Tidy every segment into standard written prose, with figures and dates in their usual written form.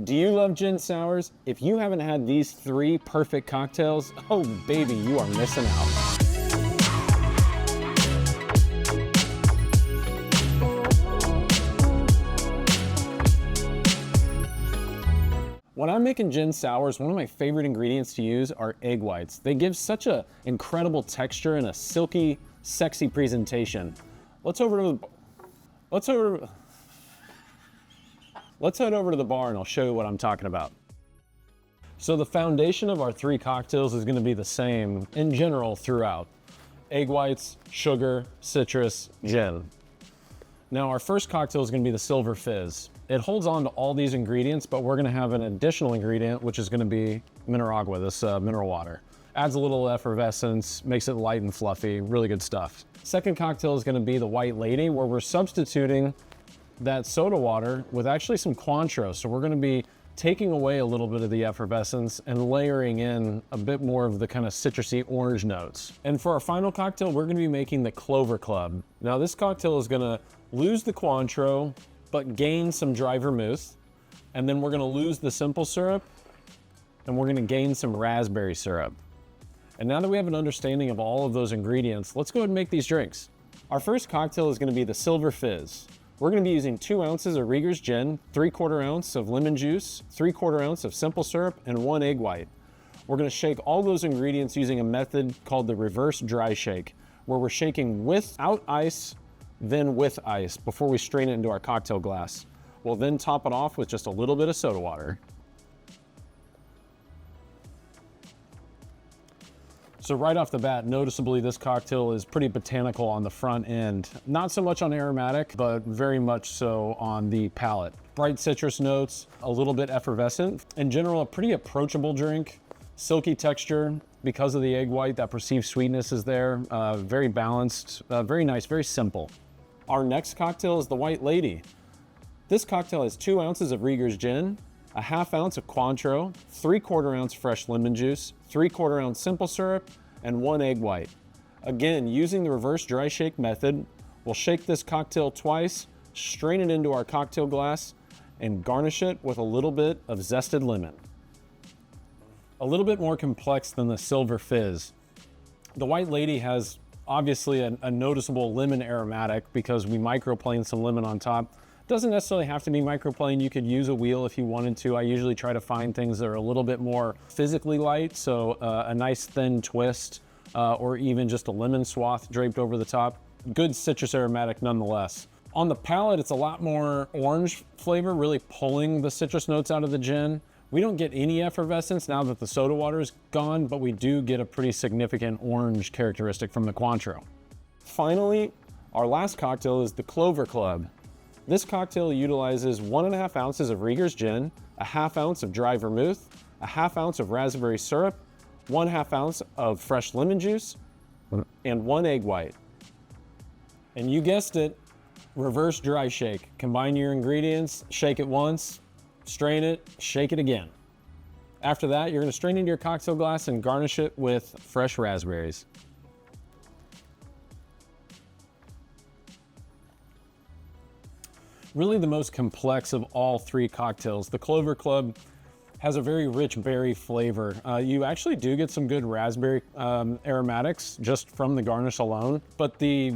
Do you love gin sours? If you haven't had these 3 perfect cocktails, oh baby, you are missing out. When I'm making gin sours, one of my favorite ingredients to use are egg whites. They give such an incredible texture and a silky, sexy presentation. Let's head over to the bar and I'll show you what I'm talking about. So the foundation of our 3 cocktails is gonna be the same in general throughout. Egg whites, sugar, citrus, gin. Now our first cocktail is gonna be the Silver Fizz. It holds on to all these ingredients, but we're gonna have an additional ingredient, which is gonna be Mineragua, this mineral water. Adds a little effervescence, makes it light and fluffy, really good stuff. Second cocktail is gonna be the White Lady, where we're substituting that soda water with actually some Cointreau. So we're gonna be taking away a little bit of the effervescence and layering in a bit more of the kind of citrusy orange notes. And for our final cocktail, we're gonna be making the Clover Club. Now this cocktail is gonna lose the Cointreau, but gain some dry vermouth. And then we're gonna lose the simple syrup and we're gonna gain some raspberry syrup. And now that we have an understanding of all of those ingredients, let's go ahead and make these drinks. Our first cocktail is gonna be the Silver Fizz. We're gonna be using 2 ounces of Rieger's gin, 3/4 ounce of lemon juice, 3/4 ounce of simple syrup, and 1 egg white. We're gonna shake all those ingredients using a method called the reverse dry shake, where we're shaking without ice, then with ice before we strain it into our cocktail glass. We'll then top it off with just a little bit of soda water. So right off the bat, noticeably this cocktail is pretty botanical on the front end. Not so much on aromatic, but very much so on the palate. Bright citrus notes, a little bit effervescent. In general, a pretty approachable drink. Silky texture because of the egg white, that perceived sweetness is there. Very balanced, very nice, very simple. Our next cocktail is the White Lady. This cocktail has 2 ounces of Rieger's gin, a 1/2 ounce of Cointreau, 3/4 ounce fresh lemon juice, 3/4 ounce simple syrup, and 1 egg white. Again, using the reverse dry shake method, we'll shake this cocktail twice, strain it into our cocktail glass, and garnish it with a little bit of zested lemon. A little bit more complex than the Silver Fizz. The White Lady has obviously a noticeable lemon aromatic because we microplane some lemon on top. Doesn't necessarily have to be microplane. You could use a wheel if you wanted to. I usually try to find things that are a little bit more physically light, so a nice thin twist or even just a lemon swath draped over the top. Good citrus aromatic nonetheless. On the palate, it's a lot more orange flavor, really pulling the citrus notes out of the gin. We don't get any effervescence now that the soda water is gone, but we do get a pretty significant orange characteristic from the Cointreau. Finally, our last cocktail is the Clover Club. This cocktail utilizes 1.5 ounces of Rieger's gin, a 1/2 ounce of dry vermouth, a 1/2 ounce of raspberry syrup, 1/2 ounce of fresh lemon juice, and 1 egg white. And you guessed it, reverse dry shake. Combine your ingredients, shake it once, strain it, shake it again. After that, you're gonna strain into your cocktail glass and garnish it with fresh raspberries. Really the most complex of all 3 cocktails. The Clover Club has a very rich berry flavor. You actually do get some good raspberry aromatics just from the garnish alone, but the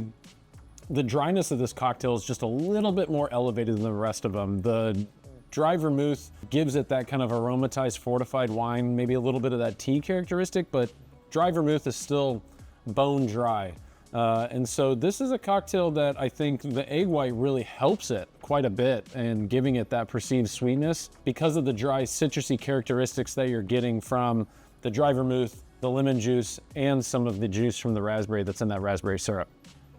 dryness of this cocktail is just a little bit more elevated than the rest of them. The dry vermouth gives it that kind of aromatized fortified wine, maybe a little bit of that tea characteristic, but dry vermouth is still bone dry. And so this is a cocktail that I think the egg white really helps it quite a bit and giving it that perceived sweetness because of the dry citrusy characteristics that you're getting from the dry vermouth, the lemon juice, and some of the juice from the raspberry that's in that raspberry syrup.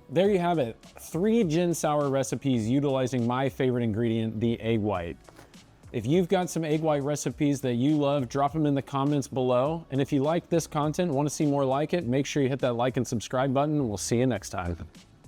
There you have it, 3 gin sour recipes utilizing my favorite ingredient, the egg white. If you've got some egg white recipes that you love, drop them in the comments below. And if you like this content, want to see more like it, make sure you hit that like and subscribe button. We'll see you next time.